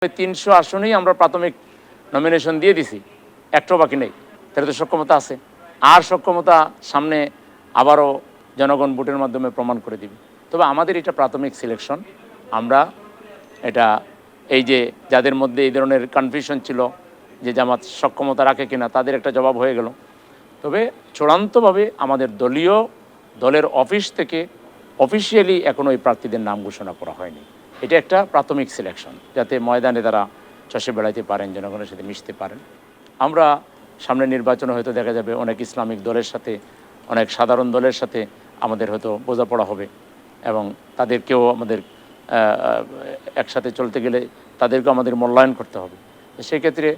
300 আসনেই আমরা প্রাথমিক নমিনেশন দিয়ে দিছি, একটাও বাকি নেই। তাহলে তো সক্ষমতা আছে, আর সক্ষমতা সামনে আবারও জনগণ ভোটের মাধ্যমে প্রমাণ করে দিবে। তবে আমাদের এটা প্রাথমিক সিলেকশন। আমরা এটা এই যে যাদের মধ্যে এই ধরনের কনফিউশন ছিল যে জামাত সক্ষমতা রাখে কিনা, তাদের একটা জবাব হয়ে গেল। তবে চূড়ান্তভাবে আমাদের দলের অফিস থেকে অফিসিয়ালি এখনও এই প্রার্থীদের নাম ঘোষণা করা হয়নি। এটা একটা প্রাথমিক সিলেকশন, যাতে ময়দানে তারা চষে বেড়াইতে পারেন, জনগণের সাথে মিশতে পারেন। আমরা সামনে নির্বাচনে হয়তো দেখা যাবে অনেক ইসলামিক দলের সাথে, অনেক সাধারণ দলের সাথে আমাদের হয়তো বোঝাপড়া হবে, এবং তাদেরকেও আমাদের একসাথে চলতে গেলে তাদেরকেও আমাদের মূল্যায়ন করতে হবে। সেক্ষেত্রে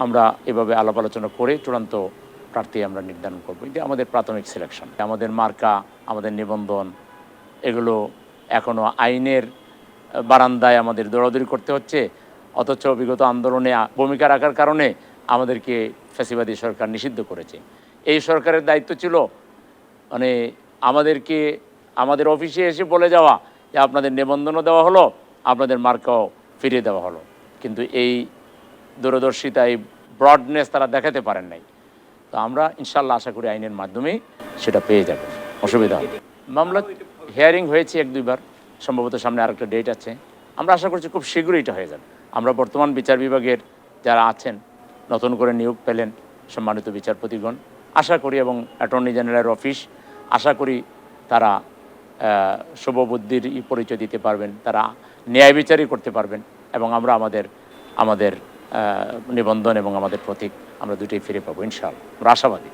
আমরা এভাবে আলাপ আলোচনা করে চূড়ান্ত প্রার্থী আমরা নির্ধারণ করবো। এটা আমাদের প্রাথমিক সিলেকশন। আমাদের মার্কা, আমাদের নিবন্ধন, এগুলো এখনও আইনের বারান্দায় আমাদের দৌড়াদৌড়ি করতে হচ্ছে। অথচ বিগত আন্দোলনে ভূমিকা রাখার কারণে আমাদেরকে ফ্যাসিবাদী সরকার নিষিদ্ধ করেছে। এই সরকারের দায়িত্ব ছিল মানে আমাদেরকে আমাদের অফিসে এসে বলে যাওয়া যে আপনাদের নিবন্ধনও দেওয়া হলো, আপনাদের মার্কাও ফিরিয়ে দেওয়া হলো। কিন্তু এই দূরদর্শিতা, এই ব্রডনেস তারা দেখাতে পারেন নাই। তো আমরা ইনশাল্লাহ আশা করি আইনের মাধ্যমেই সেটা পেয়ে যাব, অসুবিধা হবে। মামলা হিয়ারিং হয়েছে 1-2 বার, সম্ভবত সামনে আরেকটা ডেট আছে। আমরা আশা করছি খুব শীঘ্রই এটা হয়ে যাবে। আমরা বর্তমান বিচার বিভাগের যারা আছেন, নতুন করে নিয়োগ পেলেন সম্মানিত বিচারপতিগণ, আশা করি, এবং অ্যাটর্নি জেনারেলের অফিস, আশা করি তারা শুভবুদ্ধির পরিচয় দিতে পারবেন, তারা ন্যায় বিচারই করতে পারবেন, এবং আমরা আমাদের নিবন্ধন এবং আমাদের প্রতীক আমরা দুটোই ফিরে পাবো ইনশাআল্লাহ। আমরা আশাবাদী।